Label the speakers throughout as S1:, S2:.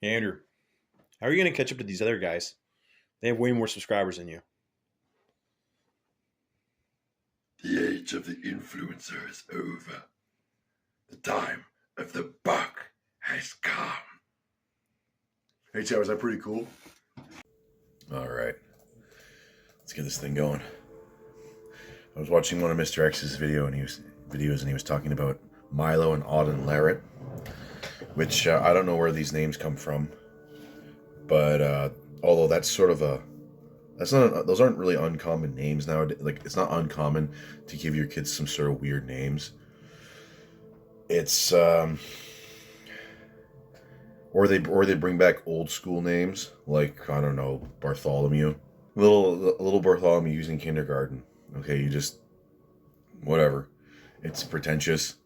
S1: Hey, Andrew, how are you going to catch up to these other guys? They have way more subscribers than you.
S2: The age of the influencer is over. The time of the buck has come. Hey, Chad, was that pretty cool? All right, let's get this thing going. I was watching one of Mr. X's videos, and he was talking about Milo and Auden Larrett, which I don't know where these names come from, but although that's sort of a those aren't really uncommon names nowadays. Like, it's not uncommon to give your kids some sort of weird names. It's or they bring back old school names, like, I don't know, Bartholomew. Little Bartholomew using kindergarten. Okay, you just whatever. It's pretentious.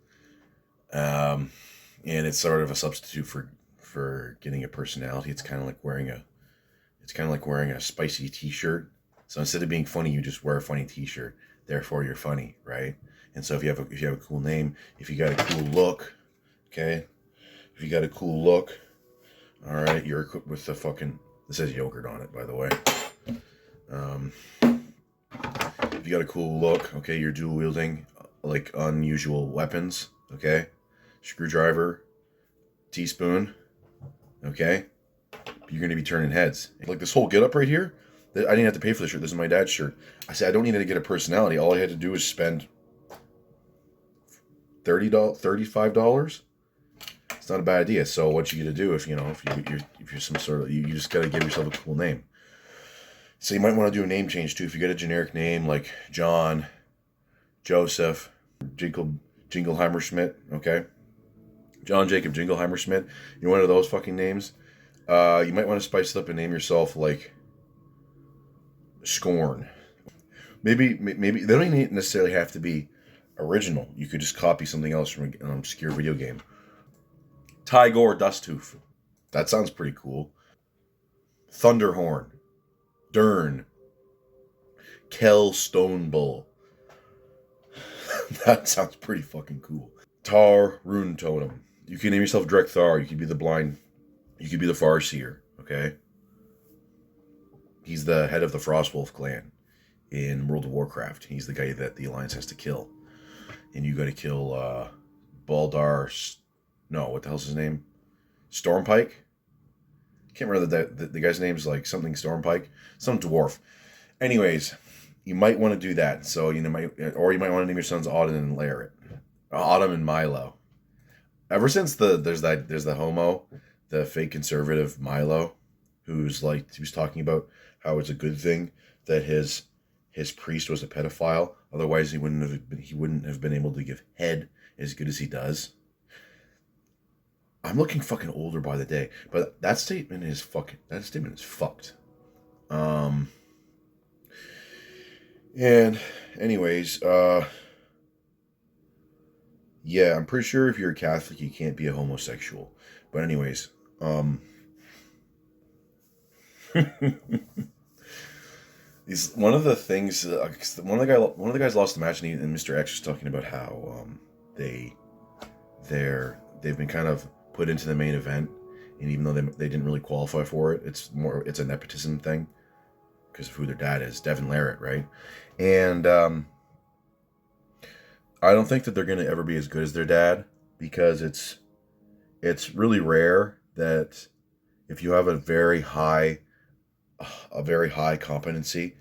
S2: And it's sort of a substitute for getting a personality. It's kind of like wearing a spicy t-shirt. So instead of being funny, you just wear a funny t-shirt. Therefore, you're funny, right? And so if you have a cool name, if you got a cool look, okay? If you got a cool look, all right, you're equipped with the fucking. This says yogurt on it, by the way. If you got a cool look, okay, you're dual wielding like unusual weapons, okay? Screwdriver, teaspoon, okay? You're going to be turning heads. Like this whole get up right here, I didn't have to pay for the shirt. This is my dad's shirt. I said I don't need to get a personality. All I had to do was spend $35. It's not a bad idea. So what you got to do if you're some sort of, you just got to give yourself a cool name. So you might want to do a name change too. If you get a generic name like John, Joseph, Jingleheimer Schmidt, okay? John Jacob Jingleheimer Schmidt. You're one of those fucking names. You might want to spice it up and name yourself like Scorn. Maybe they don't even necessarily have to be original. You could just copy something else from an obscure video game. Tygor Dusthoof. That sounds pretty cool. Thunderhorn. Dern. Kel Stonebull. That sounds pretty fucking cool. Tar Rune Totem. You can name yourself Drek Thar. You could be the blind. You could be the Farseer, okay? He's the head of the Frostwolf clan in World of Warcraft. He's the guy that the Alliance has to kill. And you gotta kill Baldar. No, what the hell's his name? Stormpike? Can't remember the guy's name's like something Stormpike. Some dwarf. Anyways, you might want to do that. So, you might want to name your sons Auden and Larrett. Autumn and Milo. Ever since there's the homo, the fake conservative Milo, he was talking about how it's a good thing that his priest was a pedophile. Otherwise, he wouldn't have been able to give head as good as he does. I'm looking fucking older by the day, but that statement is fucked. And anyways, yeah, I'm pretty sure if you're a Catholic, you can't be a homosexual. But anyways, one of the things, one of the guys lost the match, and Mr. X was talking about how they've been kind of put into the main event, and even though they didn't really qualify for it, it's a nepotism thing because of who their dad is, Devin Larrett, right? And I don't think that they're going to ever be as good as their dad, because it's really rare that if you have a very high competency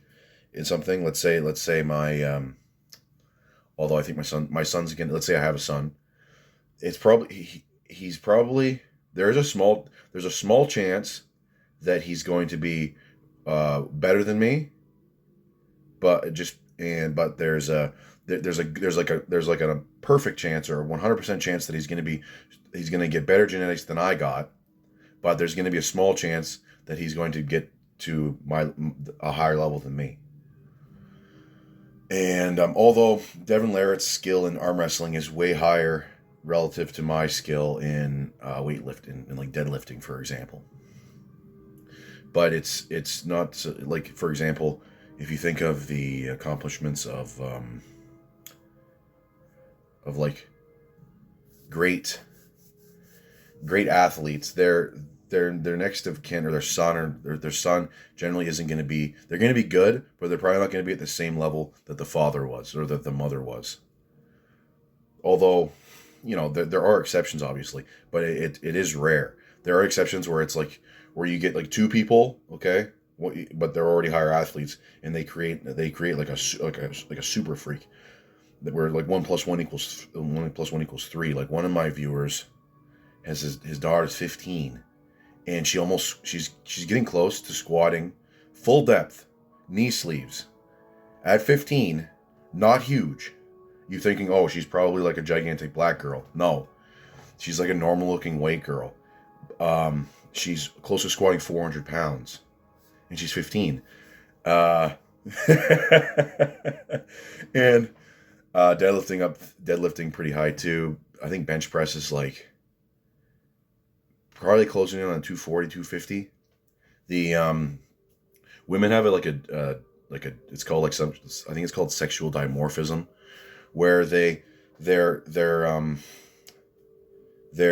S2: in something, let's say my although I think my son's again, let's say I have a son, it's probably he's probably there's a small chance that he's going to be better than me, but there's a perfect chance or 100% chance that he's going to get better genetics than I got, but there's going to be a small chance that he's going to get to a higher level than me. And although Devin Larrett's skill in arm wrestling is way higher relative to my skill in weightlifting and like deadlifting, for example, but it's not like, for example, if you think of the accomplishments of like great athletes, their next of kin or their son or their son generally isn't going to be. They're going to be good, but they're probably not going to be at the same level that the father was or that the mother was. Although, there are exceptions, obviously, but it is rare. There are exceptions where it's like where you get like two people, okay, but they're already higher athletes, and they create like a super freak that where like 1 plus 1 equals 3. Like one of my viewers has his daughter's 15, and she's getting close to squatting full depth, knee sleeves at 15, not huge. You thinking, oh, she's probably like a gigantic black girl. No, she's like a normal looking white girl. She's close to squatting 400 pounds, and she's 15. Uh, and deadlifting pretty high too. I think bench press is like probably closing in on 240, 250. The women have it like a it's called like some, I think it's called sexual dimorphism, where their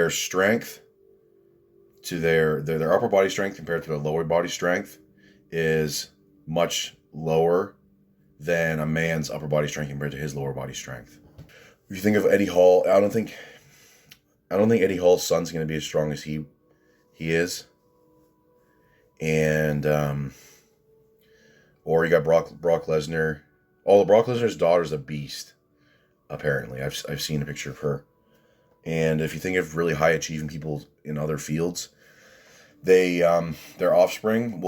S2: strength to their upper body strength compared to their lower body strength is much lower than a man's upper body strength compared to his lower body strength. If you think of Eddie Hall, I don't think Eddie Hall's son's going to be as strong as he is, and or you got Brock Lesnar. Brock Lesnar's daughter's a beast. Apparently, I've seen a picture of her. And if you think of really high achieving people in other fields, their offspring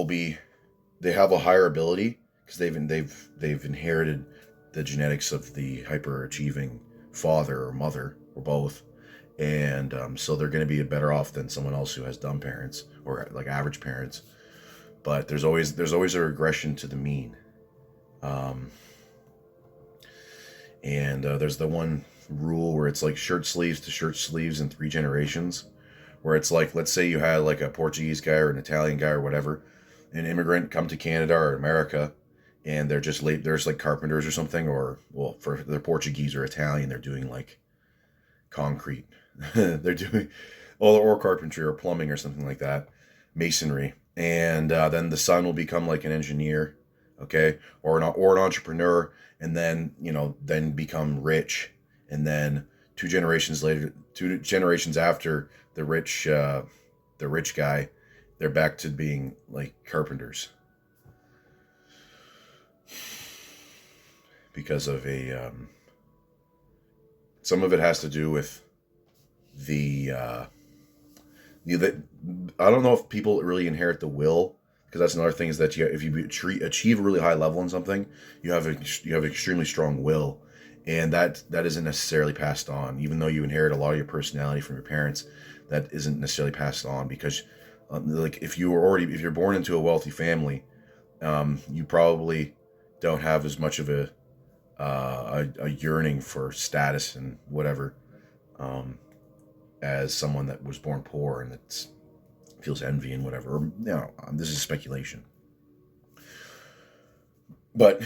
S2: they have a higher ability because they've inherited the genetics of the hyper achieving father or mother or both, and so they're going to be better off than someone else who has dumb parents or like average parents. But there's always a regression to the mean. And there's the one rule where it's like shirt sleeves to shirt sleeves in 3 generations, where it's like, let's say you had like a Portuguese guy or an Italian guy or whatever, an immigrant come to Canada or America, and there's like carpenters or something, or well, for they're Portuguese or Italian, they're doing like concrete, they're doing or carpentry or plumbing or something like that, masonry, and then the son will become like an engineer, okay, or an entrepreneur, and then then become rich, and then 2 generations after the rich guy, they're back to being like carpenters because of some of it has to do with the I don't know if people really inherit the will, because that's another thing, is that if you achieve a really high level in something, you have extremely strong will, and that isn't necessarily passed on. Even though you inherit a lot of your personality from your parents, that isn't necessarily passed on, because like if you're born into a wealthy family, you probably don't have as much of a yearning for status and whatever, as someone that was born poor and that feels envy and whatever. Or, this is speculation. But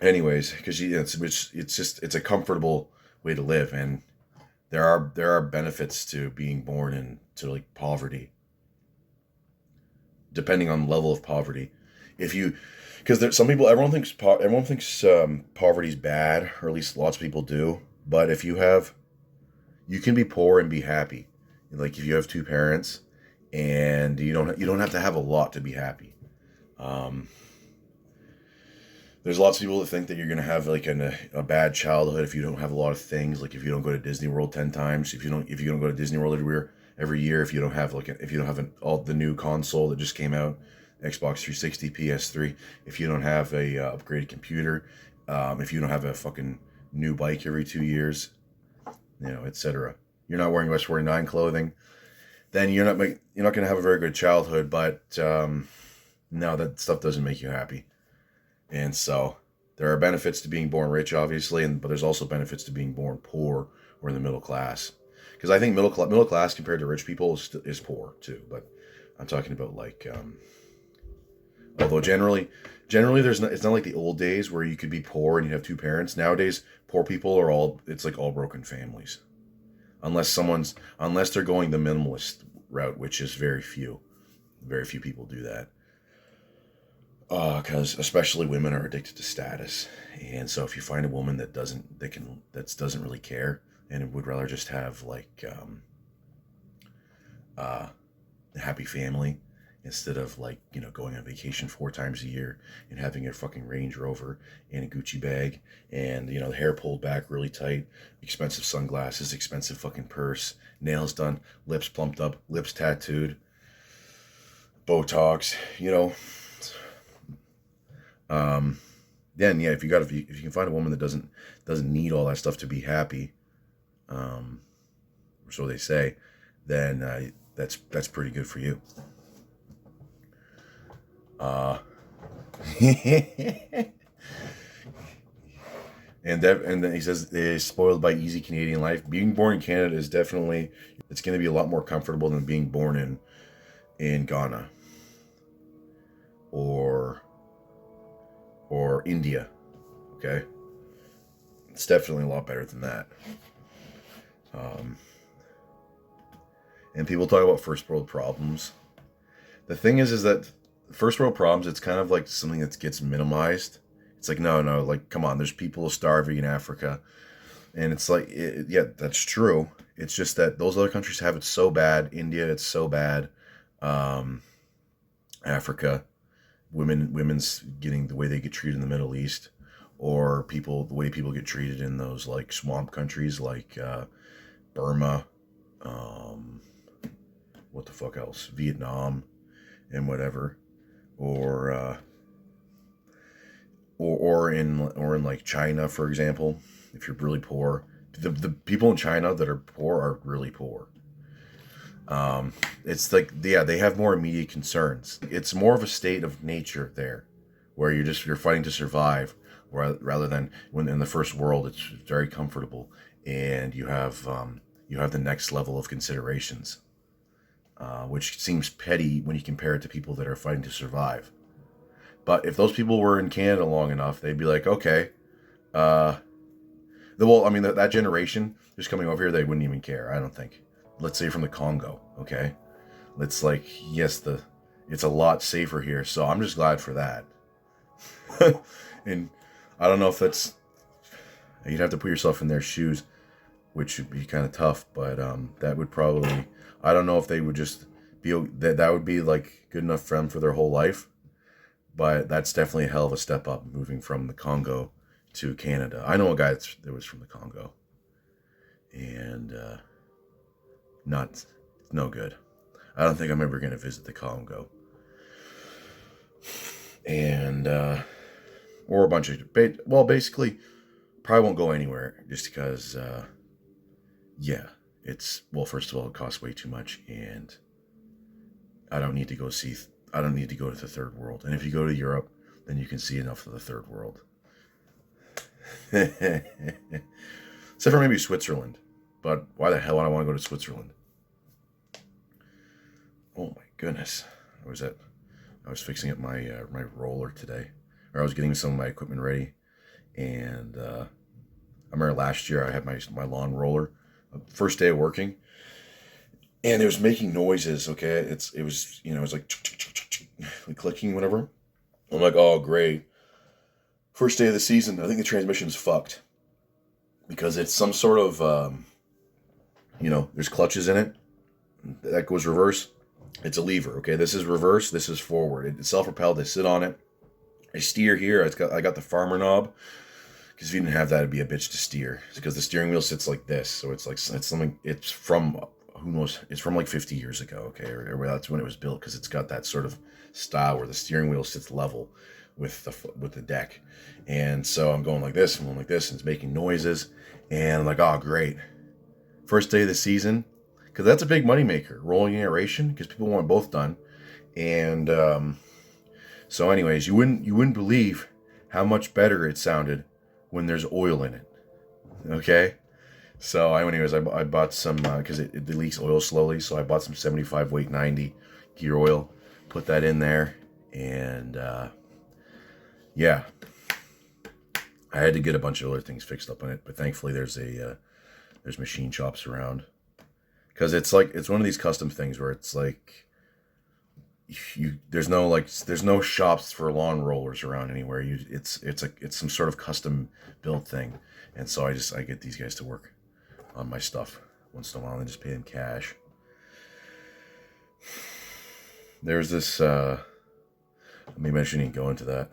S2: anyways, because it's a comfortable way to live, and there are benefits to being born into like poverty, depending on the level of poverty. Because there's some people, everyone thinks poverty's bad, or at least lots of people do. But you can be poor and be happy. Like if you have 2 parents, and you don't have to have a lot to be happy. There's lots of people that think that you're gonna have like a bad childhood if you don't have a lot of things. Like if you don't go to Disney World 10 times, if you don't go to Disney World every year, if you don't have all the new console that just came out, Xbox 360, PS3, if you don't have a upgraded computer, if you don't have a fucking new bike every 2 years, etc. You're not wearing West 49 clothing, then you're not going to have a very good childhood. But no, that stuff doesn't make you happy. And so there are benefits to being born rich, obviously, but there's also benefits to being born poor or in the middle class. Because I think middle class compared to rich people is poor too. But I'm talking about like, although generally it's not like the old days where you could be poor and you have 2 parents. Nowadays, poor people it's like all broken families, unless they're going the minimalist route, which is very few. Very few people do that. Because especially women are addicted to status, and so if you find a woman that doesn't really care and would rather just have like a happy family instead of like going on vacation 4 times a year and having a fucking Range Rover and a Gucci bag and the hair pulled back really tight, expensive sunglasses, expensive fucking purse, nails done, lips plumped up, lips tattooed, Botox, then yeah, if you can find a woman that doesn't need all that stuff to be happy, so they say, then that's pretty good for you. And then he says they're spoiled by easy Canadian life. Being born in Canada is definitely, it's going to be a lot more comfortable than being born in Ghana or India. Okay, it's definitely a lot better than that. And people talk about first world problems. The thing is that first world problems, it's kind of like something that gets minimized. It's like, no, like, come on, there's people starving in Africa. And it's like, yeah, that's true. It's just that those other countries have it so bad. India, it's so bad. Africa, women's getting the way they get treated in the Middle East, or the way people get treated in those like swamp countries like Burma, what the fuck else? Vietnam and whatever. Or in like China, for example, if you're really poor, the people in China that are poor are really poor. It's like, yeah, they have more immediate concerns. It's more of a state of nature there, where you're fighting to survive, rather than when in the first world it's very comfortable, and you have the next level of considerations, which seems petty when you compare it to people that are fighting to survive. But if those people were in Canada long enough, they'd be like, okay, that generation just coming over here, they wouldn't even care, I don't think. Let's say from the Congo, okay? It's like, yes, it's a lot safer here, so I'm just glad for that. And I don't know if you'd have to put yourself in their shoes, which would be kind of tough, but that would probably, I don't know if they would just be, that would be like good enough for them for their whole life. But that's definitely a hell of a step up, moving from the Congo to Canada. I know a guy that was from the Congo, and no good. I don't think I'm ever going to visit the Congo. And or a bunch of, basically, probably won't go anywhere, just because, yeah, first of all, it costs way too much, and I don't need to go to the third world. And if you go to Europe, then you can see enough of the third world. Except for maybe Switzerland. But why the hell would I want to go to Switzerland? Oh my goodness. I was fixing up my roller today. Or I was getting some of my equipment ready. And I remember last year I had my lawn roller. First day of working. And it was making noises, okay? It was like clicking, whatever. I'm like, oh, great. First day of the season, I think the transmission's fucked. Because it's some sort of, there's clutches in it. That goes reverse. It's a lever, okay? This is reverse, this is forward. It's self-propelled, I sit on it. I steer here, I got the farmer knob. Because if you didn't have that, it'd be a bitch to steer. It's because the steering wheel sits like this. So it's from, who knows, it's from like 50 years ago, okay? Or that's when it was built, because it's got that sort of style where the steering wheel sits level with the deck. And so I'm going like this, and it's making noises. And I'm like, oh, great. First day of the season, because that's a big moneymaker, rolling aeration, because people want both done. And so anyways, you wouldn't believe how much better it sounded when there's oil in it, okay? So anyways, I bought some, because it leaks oil slowly, so I bought some 75 weight 90 gear oil, put that in there, and yeah, I had to get a bunch of other things fixed up on it, but thankfully there's machine shops around. because it's like it's one of these custom things where it's like there's no shops for lawn rollers around anywhere. It's some sort of custom built thing, and so I get these guys to work on my stuff once in a while and just pay them cash. There's this. Let me mention you go into that,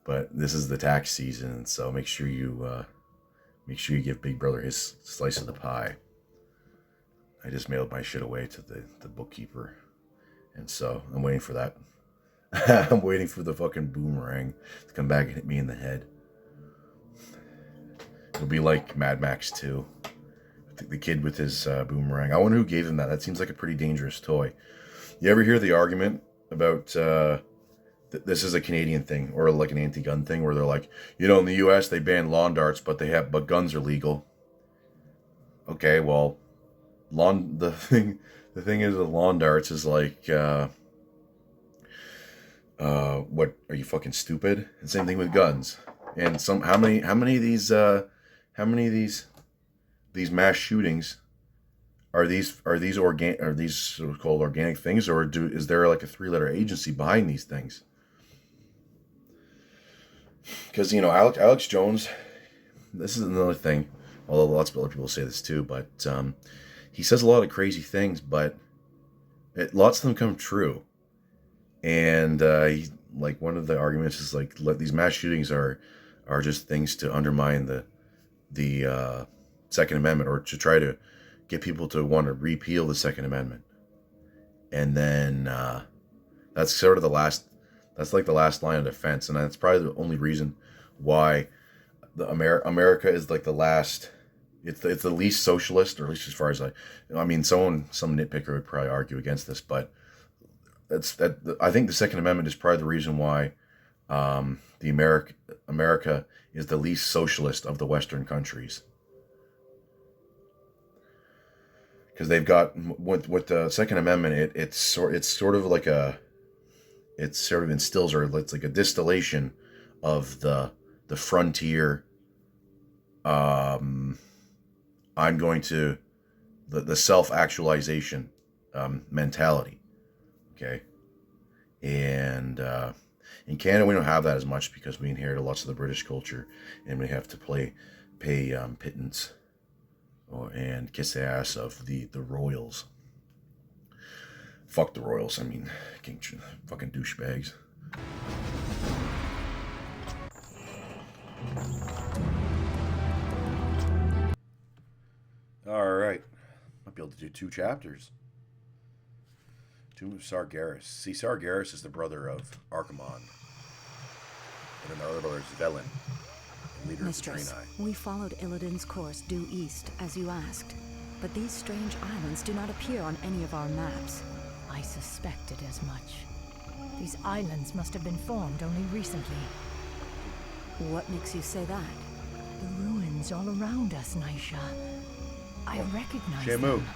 S2: but this is the tax season, so make sure you give Big Brother his slice of the pie. I just mailed my shit away to the bookkeeper, and so I'm waiting for that. I'm waiting for the fucking boomerang to come back and hit me in the head. It'll be like Mad Max 2. The kid with his boomerang. I wonder who gave him that. That seems like a pretty dangerous toy. You ever hear the argument about this is a Canadian thing or like an anti-gun thing where they're like, in the U.S. they ban lawn darts, but guns are legal. Okay, well, the thing is with lawn darts is like, what are you fucking stupid? And same thing with guns. And how many of these mass shootings are these so-called organic things, or is there like a 3-letter agency behind these things? Because Alex Jones, this is another thing. Although lots of other people say this too, but he says a lot of crazy things, but lots of them come true. And like one of the arguments is like these mass shootings are just things to undermine the Second Amendment, or to try to get people to want to repeal the Second Amendment. And then that's sort of the last line of defense, and that's probably the only reason why America is like the last. It's the least socialist, or at least as far as some nitpicker would probably argue against this, but I think the Second Amendment is probably the reason why America is the least socialist of the Western countries. Because they've got with the Second Amendment, it sort of instills, or it's like a distillation of the frontier. I'm going to the self-actualization mentality. Okay, and in Canada we don't have that as much because we inherited lots of the British culture, and we have to pay pittance and kiss the ass of the royals. Fuck the royals. I mean, fucking douchebags. All right, might be able to do 2 chapters. Tomb of Sargeras. See, Sargeras is the brother of Archimonde, and then the other brother is Velen, leader
S3: Mistress,
S2: of the Draenei.
S3: we followed Illidan's course due east, as you asked, but these strange islands do not appear on any of our maps.
S4: I suspected as much. These islands must have been formed only recently.
S3: What makes you say that?
S4: The ruins all around us, Naisha. I recognize
S2: Shamu.
S4: them.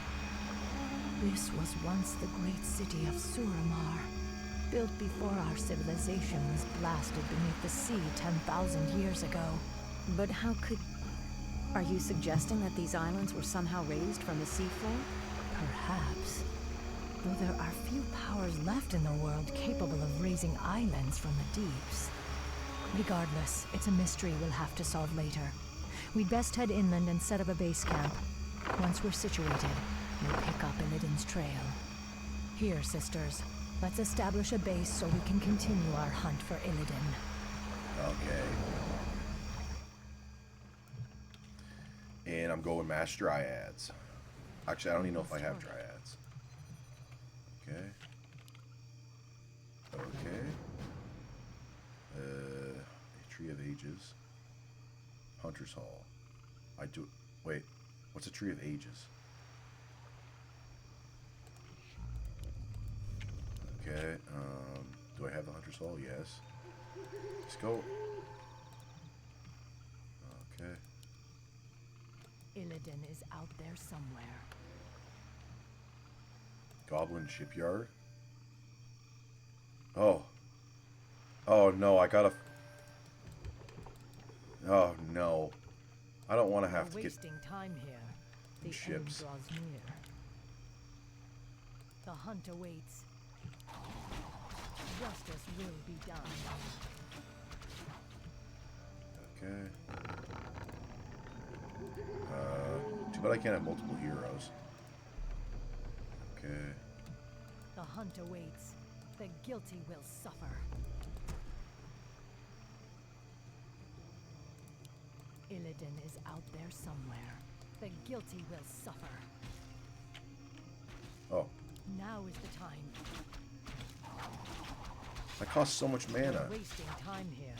S4: This was once the great city of Suramar, built before our civilization was blasted beneath the sea 10,000 years ago.
S3: But how could... Are you suggesting that these islands were somehow raised from the seafloor?
S4: Perhaps. Though there are few powers left in the world capable of raising islands from the deeps. Regardless, it's a mystery we'll have to solve later. We'd best head inland and set up a base camp. Once we're situated, we'll pick up Illidan's trail. Here, sisters, let's establish a base so we can continue our hunt for Illidan.
S2: Okay. And I'm going Mass Dryads. Actually, I don't even know if I have Dryads. Okay. Okay. Tree of Ages. Hunter's Hall. Wait, what's a Tree of Ages? Okay, do I have the Hunter's Hall? Yes. Let's go. Okay.
S4: Illidan is out there somewhere.
S2: Goblin Shipyard? Oh. Oh no, I gotta... Oh no. I don't want to have to get
S4: wasting time here. The
S2: ships.
S4: end draws near. The hunt awaits. Justice will be done.
S2: Okay. Too bad I can't have multiple heroes. Okay.
S4: The hunt awaits. The guilty will suffer. Illidan is out there somewhere. The guilty will suffer.
S2: Oh,
S4: Now is the time.
S2: that costs so much
S4: We're
S2: mana.
S4: wasting time here.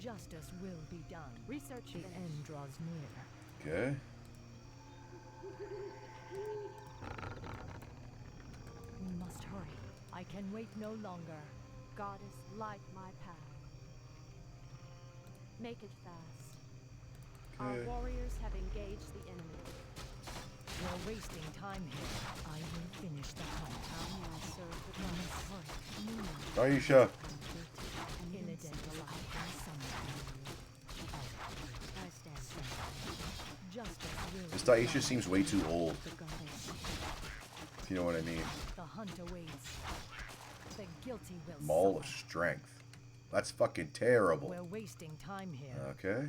S4: Justice will be done. Research the end draws near.
S2: Okay.
S4: We must hurry. I can wait no longer.
S5: Goddess, light my path. Make it fast. Our
S2: Okay.
S5: warriors have engaged the enemy.
S4: We're wasting time here. I will finish the hunt.
S5: How may I serve the
S4: We
S5: goddess?
S4: must hurry.
S2: Aisha.
S4: Illidan is out there somewhere.
S5: I stand firm.
S4: Justice will
S2: This
S4: be
S2: Daisha
S4: done.
S2: seems way too old,
S5: The goddess.
S2: if you know what I mean.
S4: The hunt awaits. The guilty will
S2: Maul of
S4: suffer.
S2: Strength. That's fucking terrible.
S4: We're wasting time here.
S2: Okay.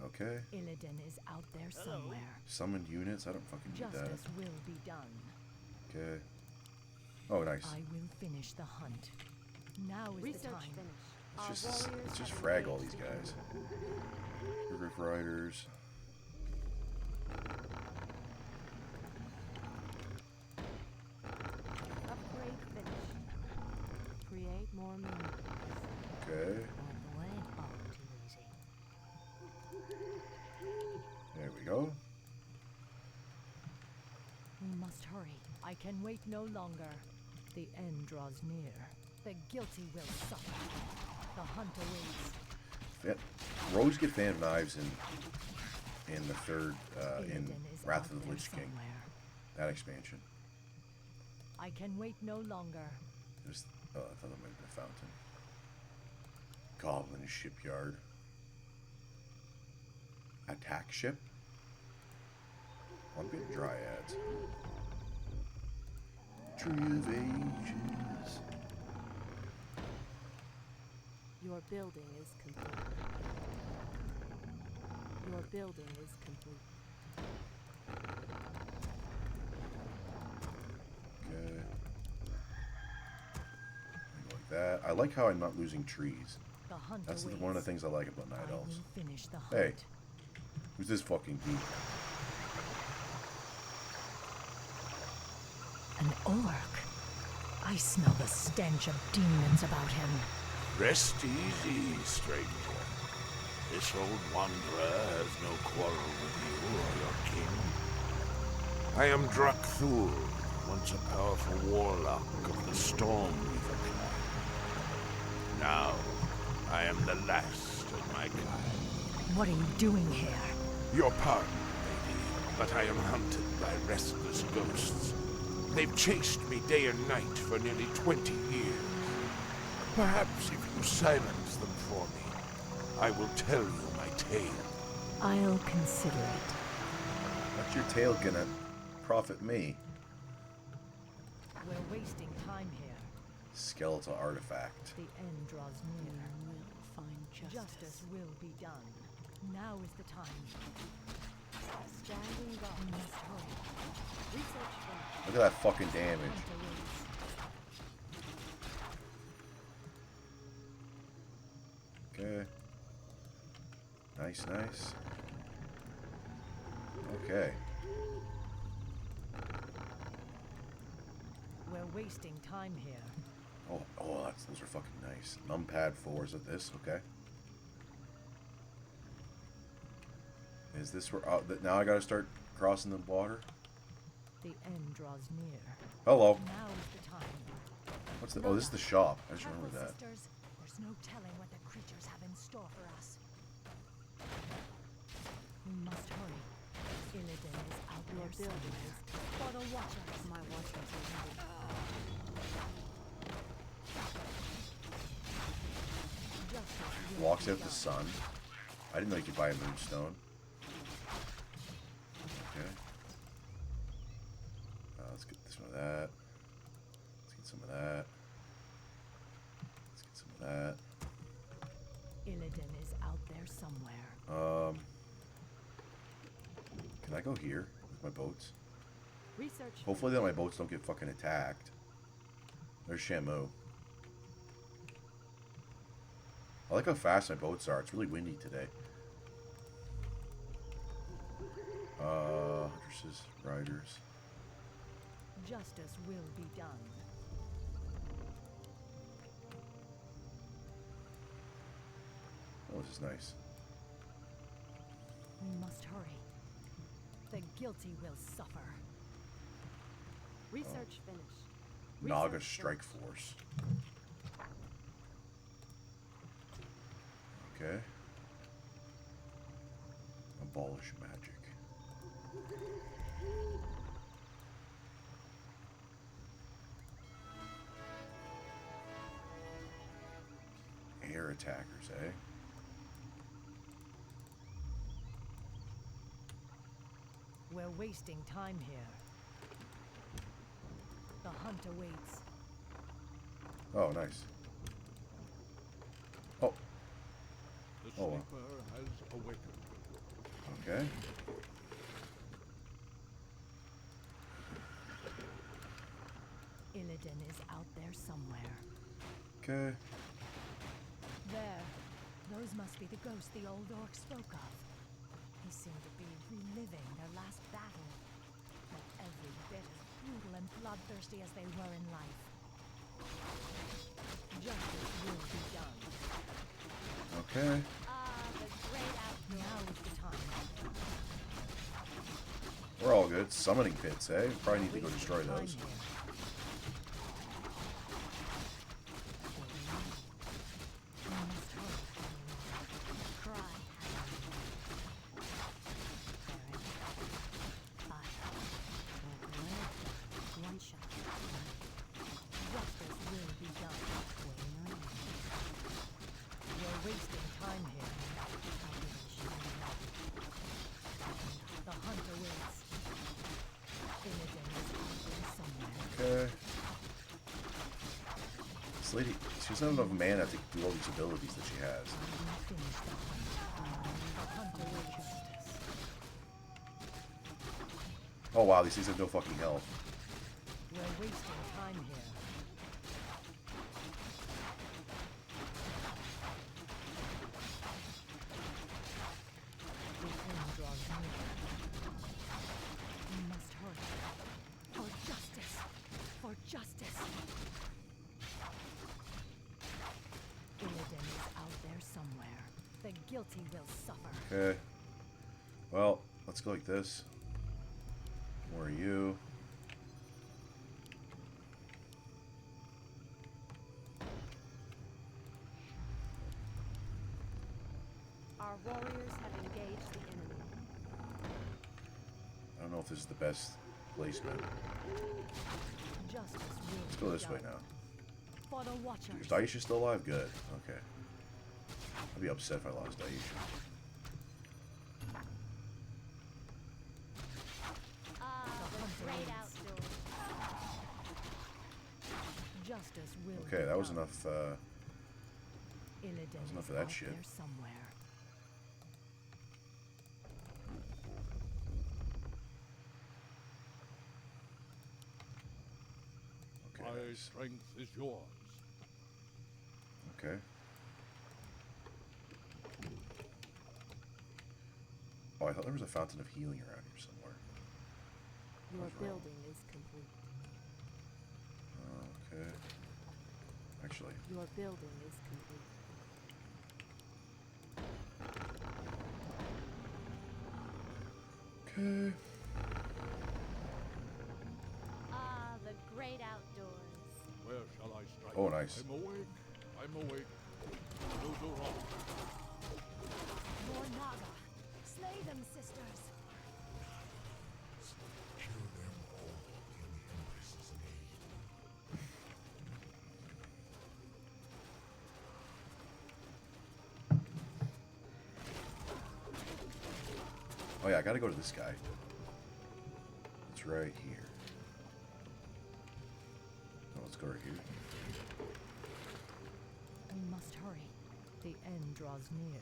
S2: Okay.
S4: Illidan is out there somewhere.
S2: Summoned units? I don't fucking need that.
S4: Justice will be done.
S2: Okay. Oh, nice.
S4: I will finish the hunt. Now is the
S5: Research
S4: time.
S5: finished.
S2: Let's just frag all these guys. River Riders.
S5: Upgrade finished. Create more moons.
S2: Okay.
S5: That went all too easy.
S2: There we go.
S4: We must hurry. I can wait no longer. The end draws near. The guilty will suffer. The hunt awaits.
S2: Rogues get fan of knives in the third in
S4: Illidan is
S2: Wrath
S4: out
S2: of the
S4: there
S2: Lich King.
S4: somewhere.
S2: That expansion.
S4: I can wait no longer.
S2: There's I thought that might have been a fountain. Goblin shipyard. Attack ship. I'm getting dryads. Tree of Ages.
S5: Your building is complete. Your building is complete.
S2: Okay. Like that. I like how I'm not losing trees.
S4: The hunt
S2: That's
S4: awaits.
S2: one of the things I like about Night
S4: I
S2: Elves.
S4: will finish the hunt.
S2: Hey. Who's this fucking geek?
S4: An orc. I smell the stench of demons about him.
S6: Rest easy, stranger. This old wanderer has no quarrel with you or your king. I am Drakthul, once a powerful warlock of the Stormweaver clan. Now, I am the last of my kind.
S4: What are you doing here?
S6: Your pardon, lady, but I am hunted by restless ghosts. They've chased me day and night for nearly 20 years. Perhaps if you silence them for me, I will tell you my tale.
S4: I'll consider it.
S2: What's your tail gonna profit me?
S4: We're wasting time here.
S2: Skeletal artifact.
S4: The end draws near.
S5: We will find
S4: Justice will be done. Now is the time.
S5: Standing
S4: We
S5: guard.
S4: must hurry.
S5: Research finished.
S2: Look at that fucking damage.
S4: Hunt awaits.
S2: Okay. Nice, nice. Okay.
S4: We're wasting time here.
S2: Oh, those are fucking nice. Numpad 4s of this, okay. Is this where, now I gotta start crossing the water?
S4: The end draws near.
S2: Hello.
S4: Now is the time.
S2: What's the, oh, this is the shop. I just remember that.
S4: Sisters. There's no telling what the creatures have in store for us. We must hurry. Illidan is out
S5: Your
S4: there
S5: building
S4: somewhere. For the Watchers.
S5: My watchers are ready.
S4: Justice will
S2: Walks
S4: be
S2: out the
S4: done.
S2: sun. I didn't know you could buy a moonstone. Okay. Let's get some of that. Let's get some of that. Let's get some of that.
S4: Illidan is out there somewhere.
S2: Can I go here with my boats?
S5: Research.
S2: Hopefully that my boats don't get fucking attacked. There's Shamu. I like how fast my boats are. It's really windy today. Huntresses, riders.
S4: Justice will be done.
S2: Oh, this is nice.
S4: We must hurry. The guilty will suffer.
S5: Research finished.
S2: Naga
S5: Research
S2: Strike
S5: finished.
S2: Force. Okay. Abolish magic. Air attackers, eh?
S4: We're wasting time here. The hunt awaits.
S2: Oh, nice. Oh,
S6: The
S2: Oh, wow.
S6: sleeper has awakened.
S2: okay.
S4: Illidan is out there somewhere.
S2: Okay.
S4: There. Those must be the ghosts the old orc spoke of. They seem to be reliving their last battle. But every bit as brutal and bloodthirsty as they were in life. Justice will be done.
S2: Okay.
S5: Ah, the great outdoors.
S4: Now is the time.
S2: We're all good. Summoning pits, eh? Probably need to go destroy
S4: Time
S2: those.
S4: here. We must hurry. Cry.
S3: One shot.
S4: Justice will be done. We're wasting time here. The hunter waits. Illidan is out there somewhere.
S2: Okay. This lady, she doesn't have enough mana to do all these abilities that she has.
S4: We finish the hunt. The hunter waits.
S2: Oh wow, these things have no fucking health.
S4: We're wasting time here. The end draws near. We must hurry. For justice! For justice! Illidan is out there somewhere. The guilty will suffer.
S2: Okay. Well, let's go like this. Where are you?
S5: Our warriors have engaged the enemy.
S2: I don't know if this is the best placement.
S4: Justice will
S2: Let's go this way now.
S4: For the Watchers.
S2: Is Daisha still alive? Good. Okay. I'd be upset if I lost Daisha.
S5: Ah, the great outdoors.
S4: Justice will
S2: Okay,
S4: be
S2: that was
S4: done.
S2: enough.
S4: Illidan
S2: was enough
S4: is
S2: of that
S4: out
S2: shit.
S4: there somewhere.
S2: Okay.
S6: My
S2: nice.
S6: strength is yours.
S2: Okay. Oh, I thought there was a fountain of healing around here somewhere.
S5: Your
S2: What's wrong?
S5: building is complete.
S2: Okay. Actually,
S5: Your building is complete.
S2: okay.
S5: Ah, the great outdoors.
S6: Where shall I strike?
S2: Oh, nice.
S6: I'm awake. I'm awake. No do wrong.
S4: More Naga. Slay them, sisters.
S6: Kill them all in Empress's name.
S2: Oh yeah, I gotta go to this guy. it's right here. Oh, let's go right here.
S4: We must hurry. The end draws near.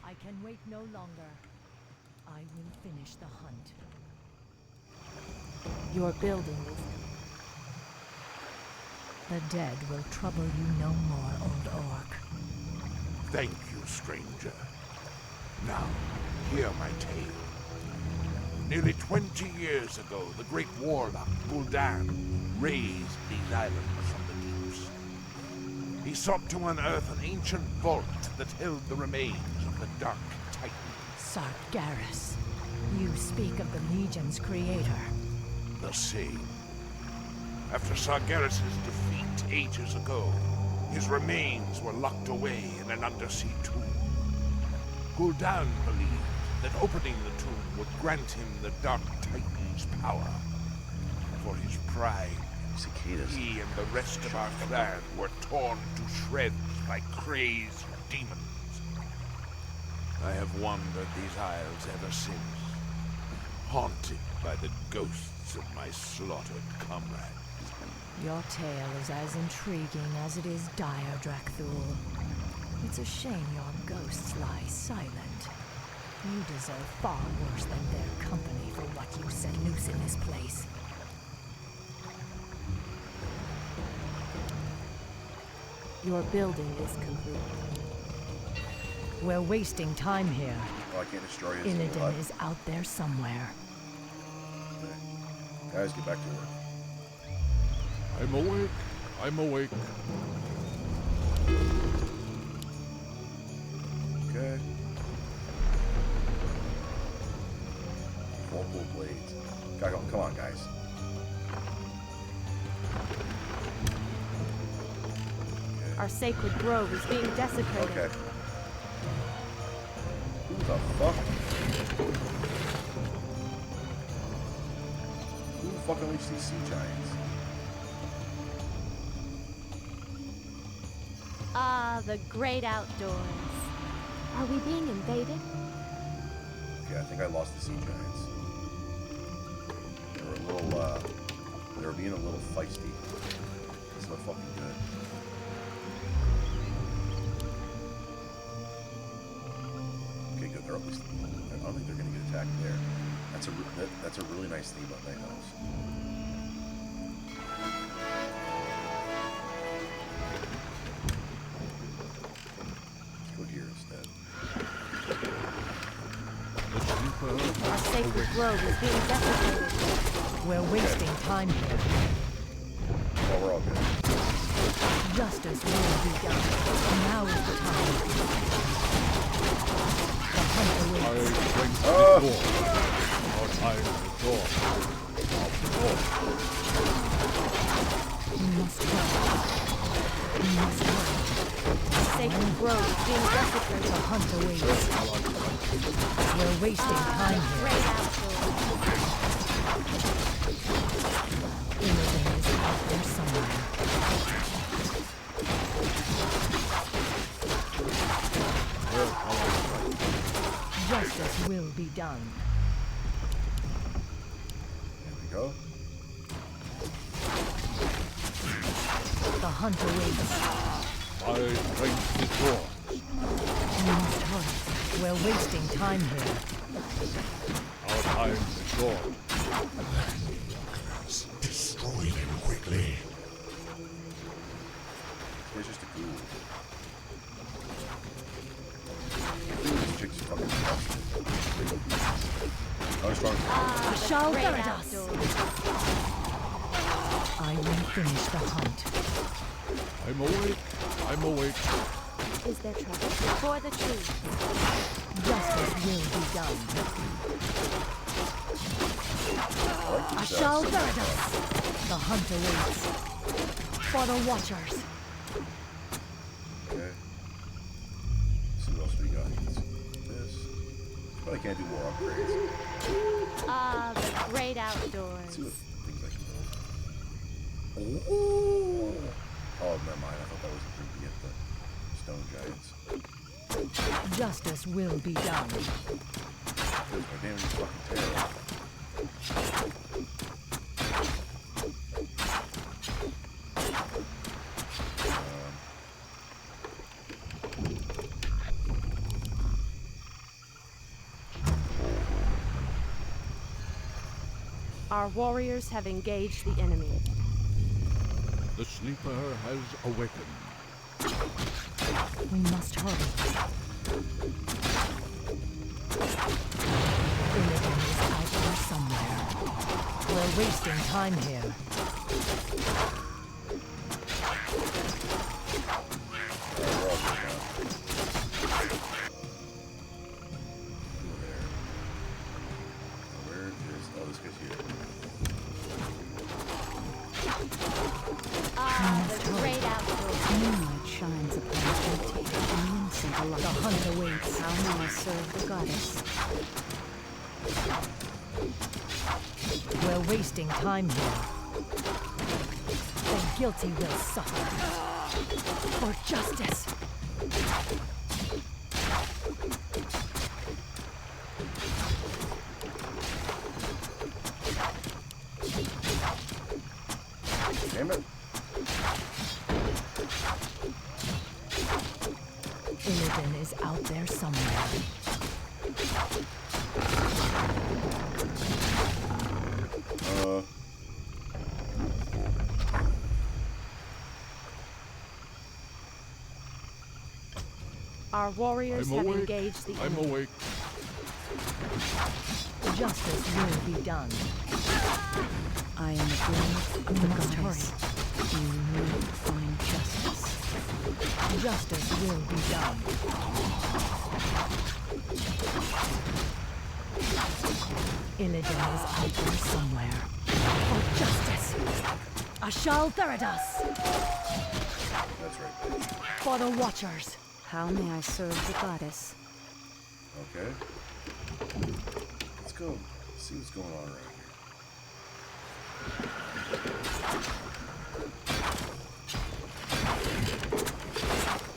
S4: I can wait no longer. I will finish the hunt.
S5: Your building is
S4: The dead will trouble you no more, old orc.
S6: Thank you, stranger. Now, hear my tale. Nearly 20 years ago, the great warlock Gul'dan raised these islands from the deeps. He sought to unearth an ancient vault that held the remains of the Dark Titan.
S4: Sargeras. You speak of the Legion's creator.
S6: The same. After Sargeras' defeat ages ago, his remains were locked away in an undersea tomb. Gul'dan believed that opening the tomb would grant him the Dark Titan's power. For his pride,
S2: Cicadas.
S6: he and the rest of our clan were torn to shreds by crazed demons. I have wandered these isles ever since, haunted by the ghosts of my slaughtered comrades.
S4: Your tale is as intriguing as it is dire, Drakthul. It's a shame your ghosts lie silent. You deserve far worse than their company for what you set loose in this place.
S5: your building is complete.
S4: We're wasting time here.
S2: Oh, I can't destroy his little
S4: Illidan
S2: hut.
S4: is out there somewhere.
S2: Okay. Guys, get back to work.
S7: I'm awake. I'm awake.
S2: Okay. Multiple blades. Come on, guys.
S5: Our sacred grove is being desecrated.
S2: Okay. Who the fuck? Who the fuck unleashed these sea giants?
S5: Ah, the great outdoors. Are we being invaded?
S2: Okay, I think I lost the sea giants. They were a little, they were being a little feisty. That's not fucking good. Okay, good. They're at least. I don't think they're gonna get attacked there. That's a really nice theme on Night House. Let's go here instead.
S5: Our sacred grove is being desecrated.
S4: We're wasting time here.
S2: Oh, we're all good.
S4: Justice will be done. Now is the time. The hunt
S7: I
S4: awaits.
S7: drink before. Our time is gone.
S4: We must hurry. We must hurry.
S5: Our sacred grove is being desecrated.
S4: The hunt awaits. We're wasting time here.
S5: Great outdoors.
S4: Illidan is out there somewhere. Justice will be done.
S2: There we go.
S4: The hunt awaits.
S7: I drink before.
S4: We must hurry. We're wasting time here.
S7: Our time is gone.
S6: Destroy them quickly.
S2: It's just a ghoul. This chick's fucking disgusting. I was trying to...
S5: Ah, the
S4: Shall
S5: great
S4: guard us.
S5: outdoors.
S4: I will finish the hunt.
S7: I'm awake. I'm awake.
S5: Is there trouble? For the truth.
S4: Justice will be done.
S2: I
S4: Shall guard us. The hunt awaits. For the Watchers.
S2: Okay. Let's see what else we got. Let's see this. But I can't do more upgrades.
S5: Ah, the great
S2: Let's see
S5: outdoors.
S2: what things I can build. Oh! Oh, never mind. I thought that was the thing to get the stone giants.
S4: Justice will be done.
S2: Because my damage is fucking terrible.
S5: Our warriors have engaged the enemy.
S7: The sleeper has awakened.
S4: We must hurry. Illidan is out there somewhere. We're wasting time here.
S2: Where is... Oh, this guy's here.
S5: The great outdoors.
S3: Moonlight shines upon the guilty, and innocent alike.
S4: The hunt awaits.
S3: How may I serve the goddess?
S4: We're wasting time here. The guilty will suffer. For justice.
S2: Damn it.
S4: Illidan is out there somewhere.
S5: Our warriors
S7: I'm
S5: have
S7: awake.
S5: engaged the
S7: I'm
S5: enemy.
S7: awake.
S4: Justice will be done.
S3: I am a brave
S4: We must
S3: goddess. You will find justice.
S4: Justice will be done. Illidan is out there somewhere. For justice! Ashal Theridas!
S2: That's right, bitch.
S4: For the Watchers!
S3: How may I serve the goddess?
S2: Okay. Let's go see what's going on around here.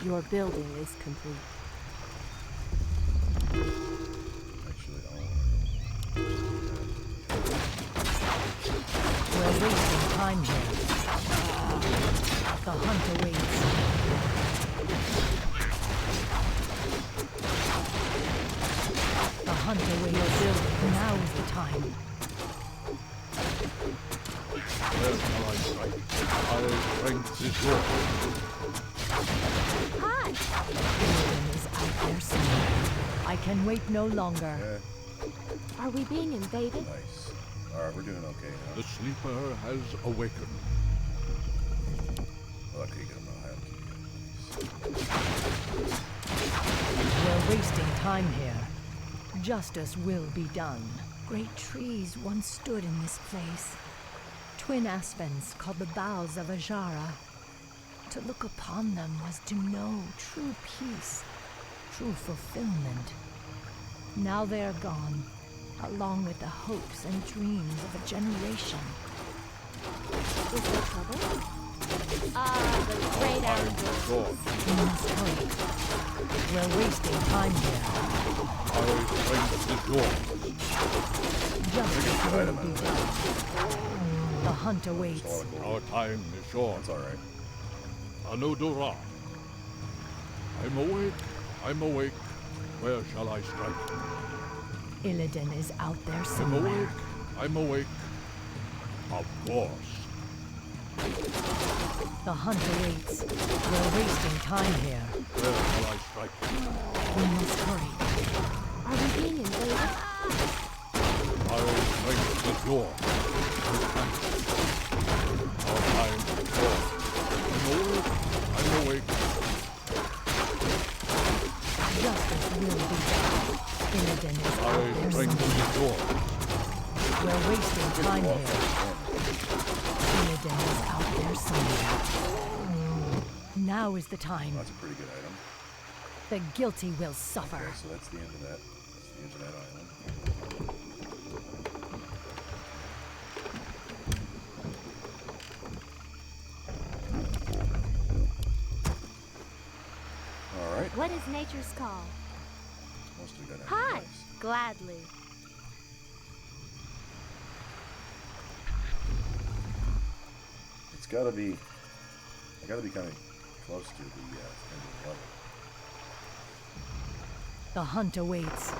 S5: Your building is complete.
S2: Actually, I
S4: We're wasting time here. The hunt awaits. The hunt awaits. Now is the time.
S7: Where shall I strike? Our strength is yours.
S5: Hi!
S4: Illidan is out there somewhere. I can wait no longer.
S2: yeah,
S5: Are we being invaded?
S2: nice. Alright, we're doing okay now.
S7: The sleeper has awakened.
S2: Okay, get him high up.
S4: We're wasting time here. Justice will be done. Great trees once stood in this place. Twin aspens called the boughs of Ajara. To look upon them was to know true peace, true fulfillment. Now they are gone, along with the hopes and dreams of a generation.
S5: Is there trouble? The great outdoors.
S7: Sword.
S4: We must hurry. We're wasting time here.
S7: Our strength is yours.
S4: Justice
S2: Good
S4: will
S2: item
S4: be
S2: out of
S4: done. The hunt awaits.
S2: That's a lot of gold.
S7: Our time is short.
S2: That's alright.
S7: Anudura. I'm awake. I'm awake. Where shall I strike?
S4: Illidan is out there
S7: I'm
S4: somewhere.
S7: awake. I'm awake. Of course.
S4: The hunt awaits. We're wasting time here.
S7: Where shall I strike?
S4: We must hurry.
S5: Are we being invaded?
S7: Our strength is yours. Our time is short. I'm awake. I'm awake.
S4: Justice will be done. Illidan is out
S7: Our
S4: there
S7: strength
S4: somewhere.
S7: is yours.
S4: We're wasting time here. Illidan is out there somewhere. Now is the time.
S2: That's a pretty good item.
S4: The guilty will suffer.
S2: Okay, so that's the end of that. That's the end of that island. Alright.
S5: What is nature's call?
S2: Most of it got
S5: Hi!
S2: nice.
S5: Gladly.
S2: It's gotta be. I gotta be kind of close to the end of the level.
S4: The hunt awaits.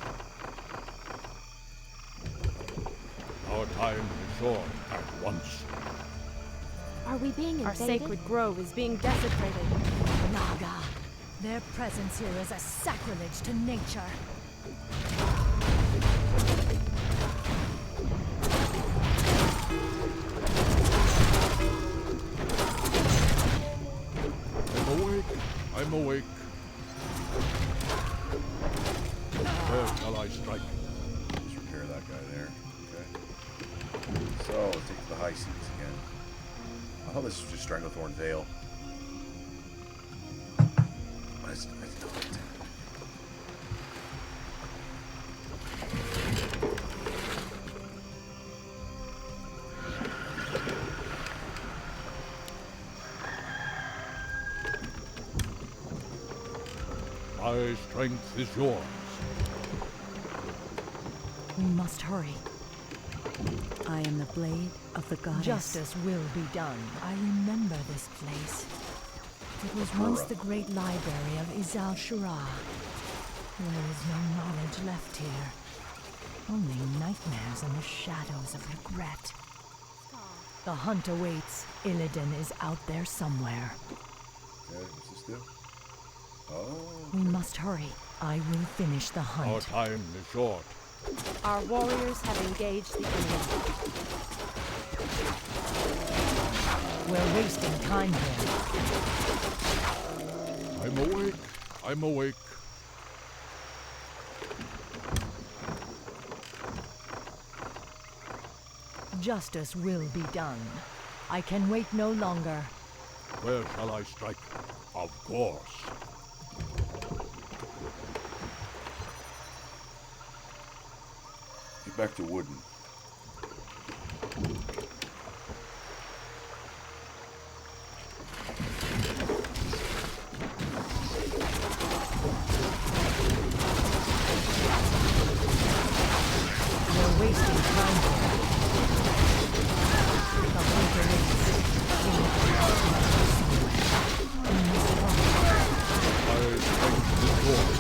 S7: Our time is short at once.
S5: Are we being invaded?
S8: Our sacred grove is being desecrated.
S4: Naga. Their presence here is a sacrilege to nature.
S7: I'm awake. I'm awake. Where shall I strike?
S2: Just repair that guy there. Okay. So let's take to the high seas again. I thought this was just Stranglethorn Vale. I still like that.
S7: My strength is yours.
S4: We must hurry.
S3: I am the blade of the goddess.
S4: Justice will be done. I remember this place. It was once the great library of Izal Shura. There is no knowledge left here. Only nightmares and the shadows of regret. The hunt awaits. Illidan is out there somewhere.
S2: Okay, what's this do? Oh.
S4: We must hurry. I will finish the
S7: Our
S4: hunt.
S7: time is short.
S8: Our warriors have engaged the enemy.
S4: We're wasting time here.
S7: I'm awake. I'm awake.
S4: Justice will be done. I can wait no longer.
S7: Where shall I strike? Of course.
S2: Get back to Wooden.
S4: We're wasting time here. The hunter waits. We must hurry.
S7: My strength is yours.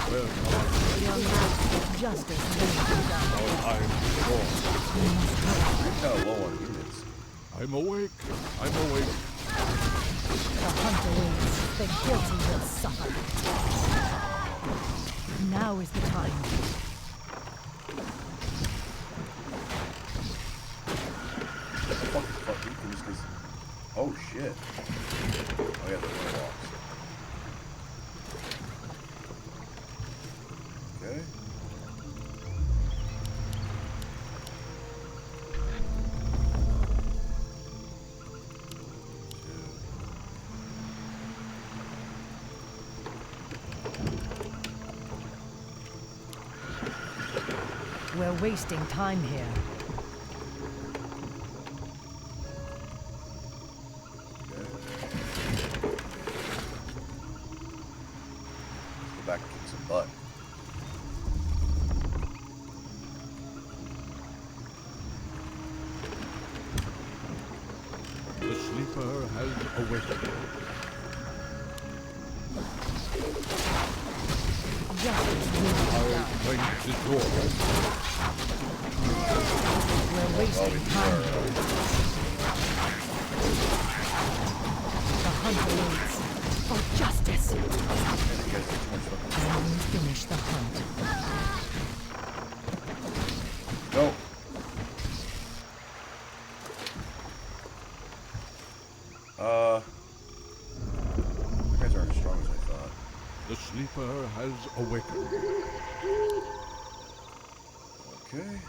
S7: Where shall I strike?
S4: Your master, justice will be done.
S7: Our time is short.
S4: We must hurry.
S2: You're kind of low on units.
S7: I'm awake. I'm awake.
S4: The hunter waits. The guilty will suffer. Now is the time.
S2: Fuck, you can just 'cause- Oh shit. Oh yeah, the warlocks. Okay.
S4: We're wasting time here.
S2: Okay. Let's go back and kick some butt.
S7: The sleeper has awakened.
S4: Justice will be
S7: Our
S4: done.
S7: strength is yours.
S4: We're wasting time here. The hunter waits for justice.
S2: Man, you guys do too much fucking-
S4: I will finish the hunt.
S2: Go. You guys aren't as strong as I thought.
S7: The sleeper has awakened.
S2: Okay.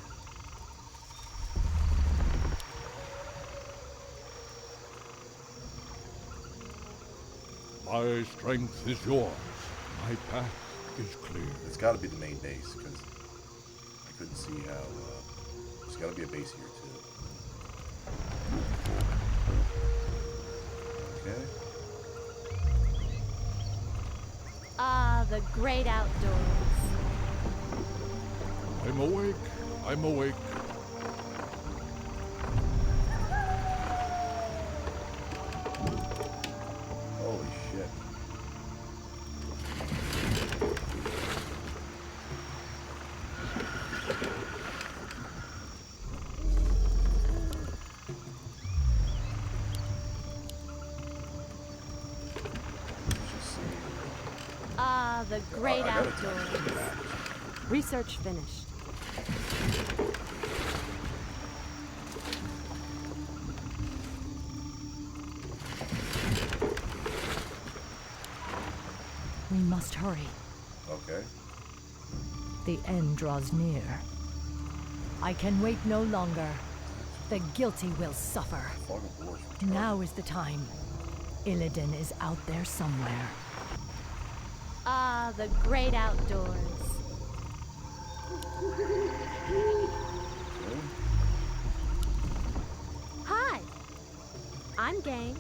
S7: My strength is yours. My path is clear.
S2: It's got to be the main base because I couldn't see how. There's got to be a base here too. Okay.
S5: Ah, the great outdoors.
S7: I'm awake. I'm awake.
S5: Ah, the great
S2: I gotta
S5: outdoors.
S2: touch the map.
S8: Research finished.
S4: We must hurry.
S2: Okay.
S4: The end draws near. I can wait no longer. The guilty will suffer.
S2: Fog of War's retarded.
S4: Now is the time. Illidan is out there somewhere.
S5: Ah, the great outdoors.
S2: Okay.
S5: Hi. I'm game.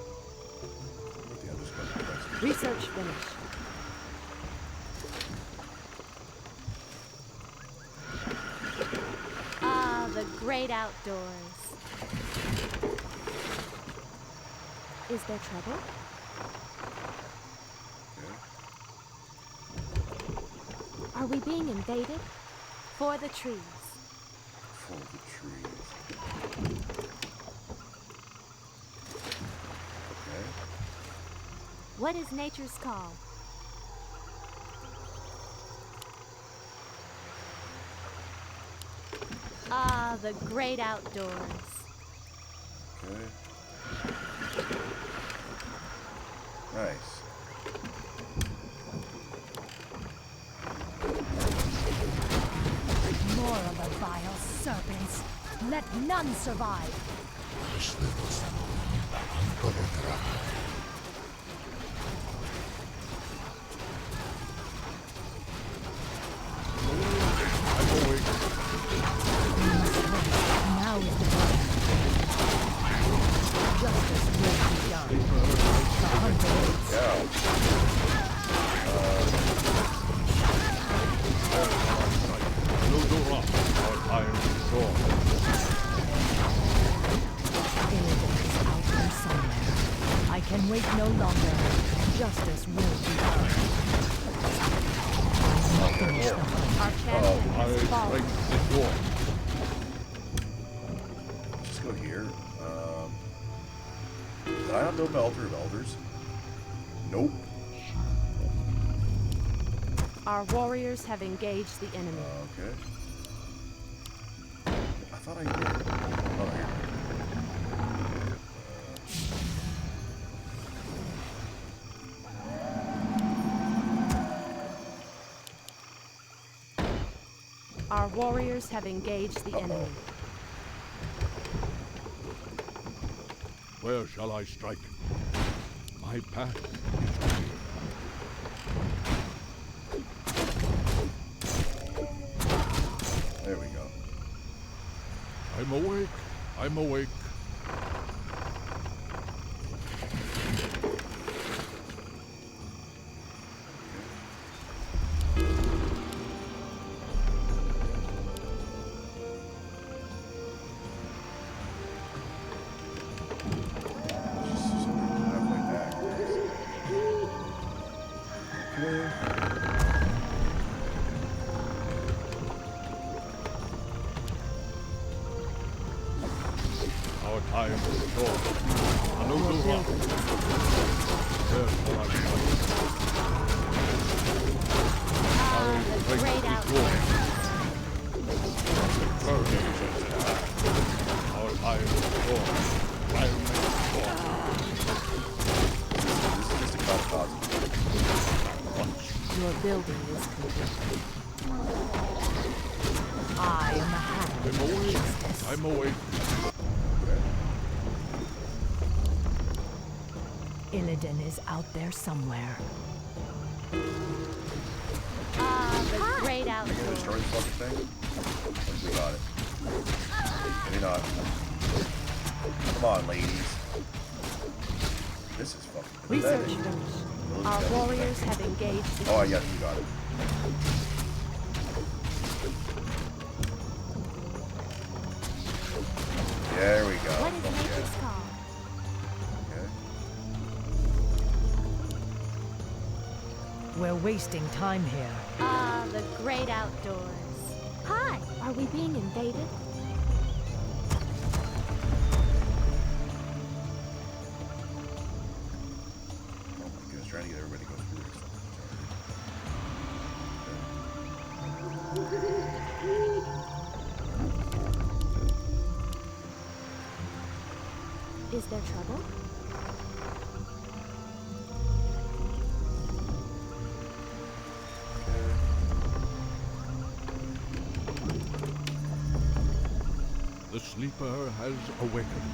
S2: What the other stuff?
S8: Research finished.
S5: Ah, the great outdoors. Is there trouble?
S2: Okay.
S5: Are we being invaded? For the trees.
S2: For the trees. Okay.
S5: What is nature's call? Ah, the great outdoors.
S2: Okay. Nice.
S4: More of the vile serpents. Let none survive.
S7: I'm awake.
S4: Now is the time. Justice will be done. The hunter waits.
S2: Yeah.
S7: No door up. Our time is short.
S4: Illidan is out there somewhere. I can wait no longer. Justice will be done. I will finish the hunt.
S5: Our champion
S7: I
S5: has fallen.
S7: strike the door.
S2: Let's go here. Did I not build my altar of elders? Nope.
S8: Our warriors have engaged the enemy.
S2: Okay. I thought I did. Oh, here.
S8: Our warriors have engaged the enemy.
S7: Where shall I strike? My path is clear.
S2: There we go.
S7: I'm awake. I'm awake.
S2: Just sort of halfway back. Okay.
S7: Our time is short. No door up. Where shall I strike?
S5: Ah, the
S7: Strike
S5: great
S7: the
S5: outdoors.
S7: door. Our time is short. I'll make short.
S2: This is just a kamikaze.
S8: Your building is complete.
S4: I am the hand
S7: I'm
S4: of
S7: awake.
S4: justice.
S7: I'm awake.
S4: Illidan is out there somewhere.
S5: Ah, the great
S2: Can we
S5: outdoors.
S2: destroy this fucking thing? I think we got it. Maybe not. Come on, ladies. This is fucking
S8: Research
S2: pathetic.
S8: finished. Our warriors have engaged the
S2: Oh, yeah, you got it. There we go.
S5: What is
S2: Fuck
S5: nature's
S2: yeah.
S5: call?
S2: Okay.
S4: We're wasting time here.
S5: Ah, the great outdoors. Hi, are we being invaded? Is there trouble?
S7: The sleeper has awakened.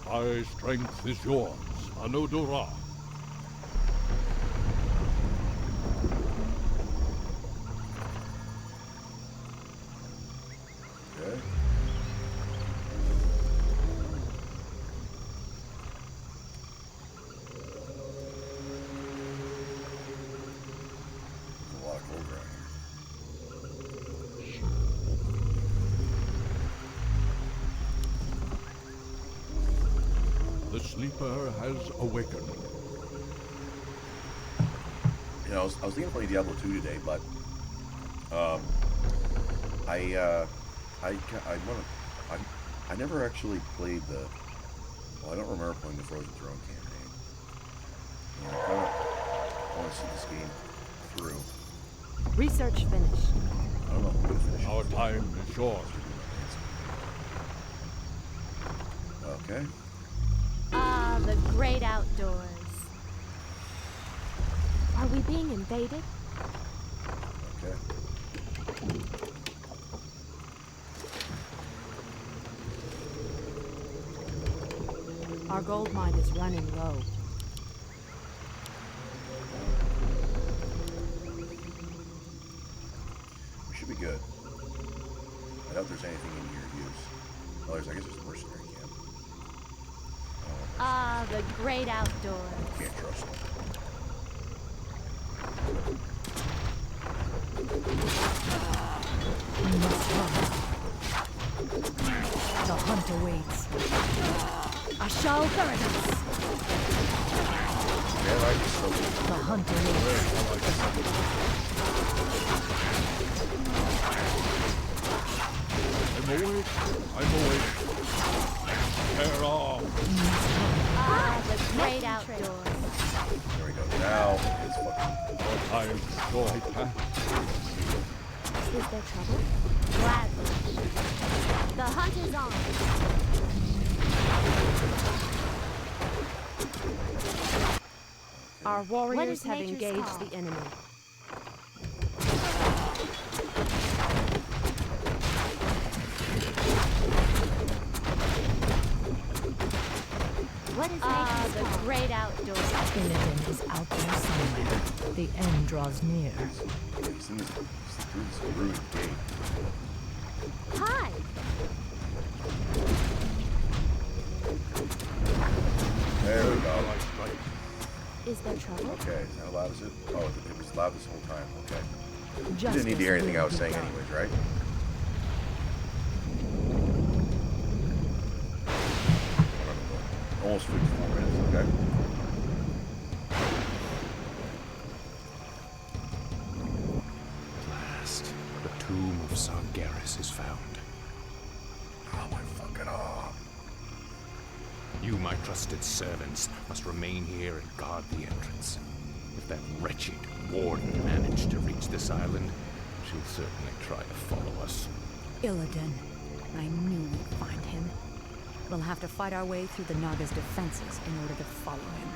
S7: My strength is yours, Anudura.
S2: Okay. There's a lot of gold around here.
S7: The sleeper has awakened.
S2: You know, I was thinking of playing Diablo 2 today, but I never actually played the. Well, I don't remember playing the Frozen Throne campaign. You know, I want to see this game through.
S8: Research finished.
S2: I don't know if I'm gonna finish
S7: Our
S2: it.
S7: time is yours.
S2: Okay.
S5: Ah, the great outdoors. Are we being invaded?
S2: Okay.
S8: Our gold mine is running low.
S2: We should be good. I doubt there's anything in here to use. Oh, I guess there's a mercenary camp.
S5: Ah, the great outdoors.
S2: Can't trust them.
S4: We must run. The hunt awaits. Ashal Paradise.
S2: Man, I just so good.
S4: The hunt awaits.
S7: I'm awake. I'm awake. Tear off.
S5: Ah, the great outdoors.
S2: There we go. Now it's fucking.
S7: Our time is yours.
S5: Is there trouble? Gladly. The hunt is on.
S8: Our warriors
S5: is
S8: have
S5: nature's
S8: engaged
S5: call?
S8: the enemy.
S5: What is
S8: The
S5: nature's call?
S8: great outdoors.
S4: Illidan is out there somewhere. The end draws near.
S2: He's in this. He's through this ruined gate.
S5: Hi.
S2: There we go.
S5: Is there trouble?
S2: Okay, is that loud as it? Oh, it was loud this whole time. Okay. You
S4: Justice
S2: didn't need to hear anything I was
S4: will
S2: saying,
S4: be done.
S2: anyways, right? Almost 54 minutes. Okay.
S9: At last, the tomb of Sargeras is found.
S2: Oh my fucking awe.
S9: You, my trusted servants, must remain here and guard the entrance. If that wretched warden managed to reach this island, she'll certainly try to follow us.
S3: Illidan. I knew we'd find him. We'll have to fight our way through the Naga's defenses in order to follow him.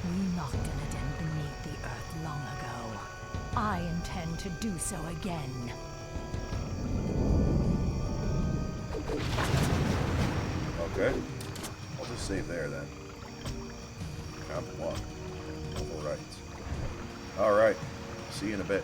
S4: We locked Illidan beneath the earth long ago. I intend to do so again.
S2: Okay. I'll just save there then. Camp 1. All right. All right. See you in a bit.